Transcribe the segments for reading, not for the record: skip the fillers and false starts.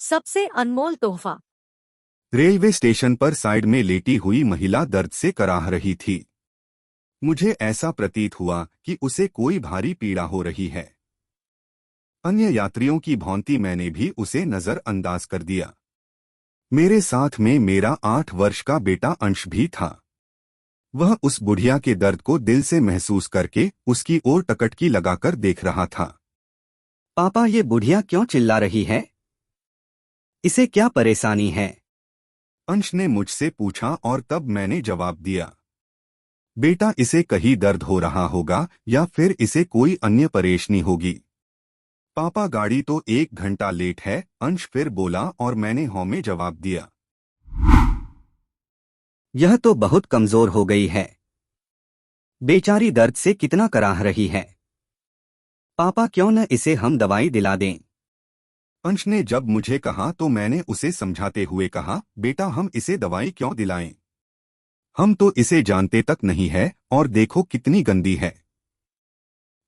सबसे अनमोल तोहफा। Railway station पर साइड में लेटी हुई महिला दर्द से कराह रही थी। मुझे ऐसा प्रतीत हुआ कि उसे कोई भारी पीड़ा हो रही है। अन्य यात्रियों की भांति मैंने भी उसे नजरअंदाज कर दिया। मेरे साथ में मेरा 8 वर्ष का बेटा अंश भी था। वह उस बुढ़िया के दर्द को दिल से महसूस करके उसकी ओर टकटकी लगाकर देख रहा था। पापा, ये बुढ़िया क्यों चिल्ला रही है? इसे क्या परेशानी है? अंश ने मुझसे पूछा और तब मैंने जवाब दिया, बेटा, इसे कहीं दर्द हो रहा होगा या फिर इसे कोई अन्य परेशानी होगी। पापा, गाड़ी तो 1 घंटा लेट है, अंश फिर बोला और मैंने हाँ में जवाब दिया। यह तो बहुत कमजोर हो गई है। बेचारी दर्द से कितना कराह रही है। पापा, क्यों न इसे हम दवाई दिला दें? अंश ने जब मुझे कहा तो मैंने उसे समझाते हुए कहा, बेटा, हम इसे दवाई क्यों दिलाएं? हम तो इसे जानते तक नहीं है और देखो कितनी गंदी है।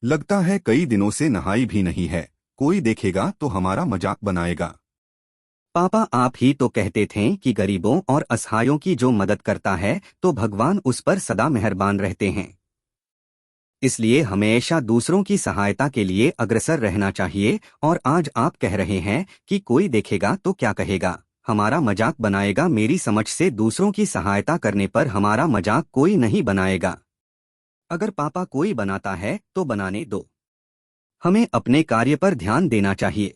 लगता है कई दिनों से नहाई भी नहीं है। कोई देखेगा तो हमारा मजाक बनाएगा। पापा, आप ही तो कहते थे कि गरीबों और असहायों की जो मदद करता है तो भगवान उस पर सदा मेहरबान रहते हैं। इसलिए हमेशा दूसरों की सहायता के लिए अग्रसर रहना चाहिए। और आज आप कह रहे हैं कि कोई देखेगा तो क्या कहेगा, हमारा मजाक बनाएगा। मेरी समझ से दूसरों की सहायता करने पर हमारा मजाक कोई नहीं बनाएगा। अगर पापा कोई बनाता है तो बनाने दो। हमें अपने कार्य पर ध्यान देना चाहिए।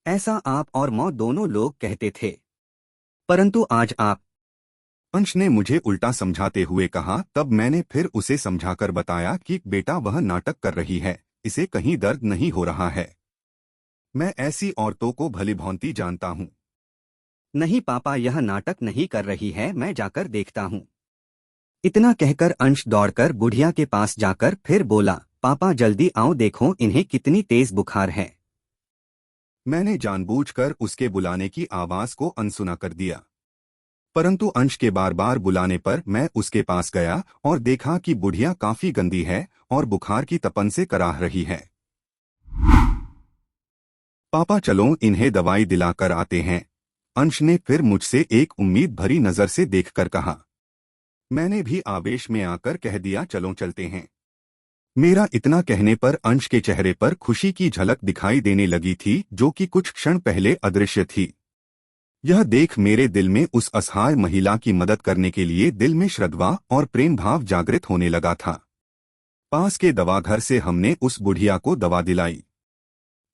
ऐसा आप और मौत दोनों लोग कहते थे, परंतु आज आप। अंश ने मुझे उल्टा समझाते हुए कहा। तब मैंने फिर उसे समझाकर बताया कि बेटा, वह नाटक कर रही है, इसे कहीं दर्द नहीं हो रहा है। मैं ऐसी औरतों को भलीभांति जानता हूँ। नहीं पापा, यह नाटक नहीं कर रही है, मैं जाकर देखता हूँ। इतना कहकर अंश दौड़कर बुढ़िया के पास जाकर फिर बोला, पापा जल्दी आओ, देखो इन्हें कितनी तेज बुखार है। मैंने जानबूझकर उसके बुलाने की आवाज को अनसुना कर दिया, परंतु अंश के बार बार बुलाने पर मैं उसके पास गया और देखा कि बुढ़िया काफी गंदी है और बुखार की तपन से कराह रही है। पापा, चलो इन्हें दवाई दिलाकर आते हैं, अंश ने फिर मुझसे एक उम्मीद भरी नजर से देखकर कहा। मैंने भी आवेश में आकर कह दिया, चलो चलते हैं। मेरा इतना कहने पर अंश के चेहरे पर खुशी की झलक दिखाई देने लगी थी, जो कि कुछ क्षण पहले अदृश्य थी। यह देख मेरे दिल में उस असहाय महिला की मदद करने के लिए दिल में श्रद्धा और प्रेम भाव जागृत होने लगा था। पास के दवाघर से हमने उस बुढ़िया को दवा दिलाई।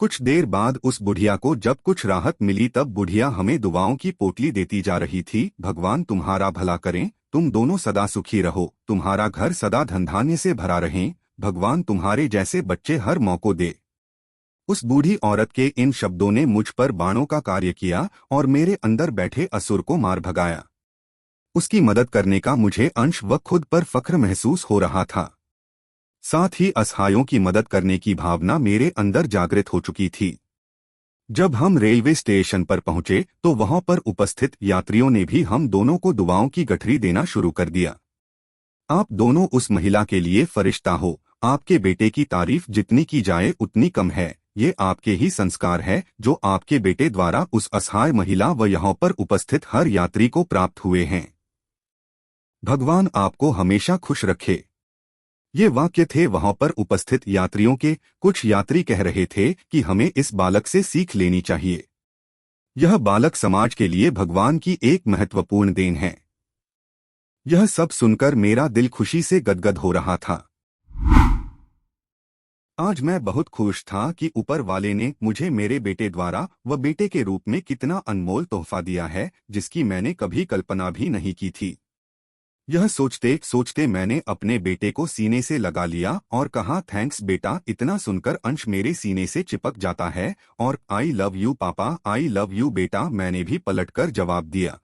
कुछ देर बाद उस बुढ़िया को जब कुछ राहत मिली तब बुढ़िया हमें दुआओं की पोटली देती जा रही थी। भगवान तुम्हारा भला करें, तुम दोनों सदा सुखी रहो, तुम्हारा घर सदा धन धान्य से भरा रहे, भगवान तुम्हारे जैसे बच्चे हर मौको दे। उस बूढ़ी औरत के इन शब्दों ने मुझ पर बाणों का कार्य किया और मेरे अंदर बैठे असुर को मार भगाया। उसकी मदद करने का मुझे अंश व खुद पर फख्र महसूस हो रहा था। साथ ही असहायों की मदद करने की भावना मेरे अंदर जागृत हो चुकी थी। जब हम रेलवे स्टेशन पर पहुंचे तो वहां पर उपस्थित यात्रियों ने भी हम दोनों को दुआओं की गठरी देना शुरू कर दिया। आप दोनों उस महिला के लिए फरिश्ता हो। आपके बेटे की तारीफ जितनी की जाए उतनी कम है। ये आपके ही संस्कार है जो आपके बेटे द्वारा उस असहाय महिला व यहाँ पर उपस्थित हर यात्री को प्राप्त हुए हैं। भगवान आपको हमेशा खुश रखे। ये वाक्य थे वहां पर उपस्थित यात्रियों के। कुछ यात्री कह रहे थे कि हमें इस बालक से सीख लेनी चाहिए। यह बालक समाज के लिए भगवान की एक महत्वपूर्ण देन है। यह सब सुनकर मेरा दिल खुशी से गदगद हो रहा था। आज मैं बहुत खुश था कि ऊपर वाले ने मुझे मेरे बेटे द्वारा व बेटे के रूप में कितना अनमोल तोहफा दिया है, जिसकी मैंने कभी कल्पना भी नहीं की थी। यह सोचते सोचते मैंने अपने बेटे को सीने से लगा लिया और कहा, थैंक्स बेटा। इतना सुनकर अंश मेरे सीने से चिपक जाता है और आई लव यू पापा, आई लव यू बेटा, मैंने भी पलटकर जवाब दिया।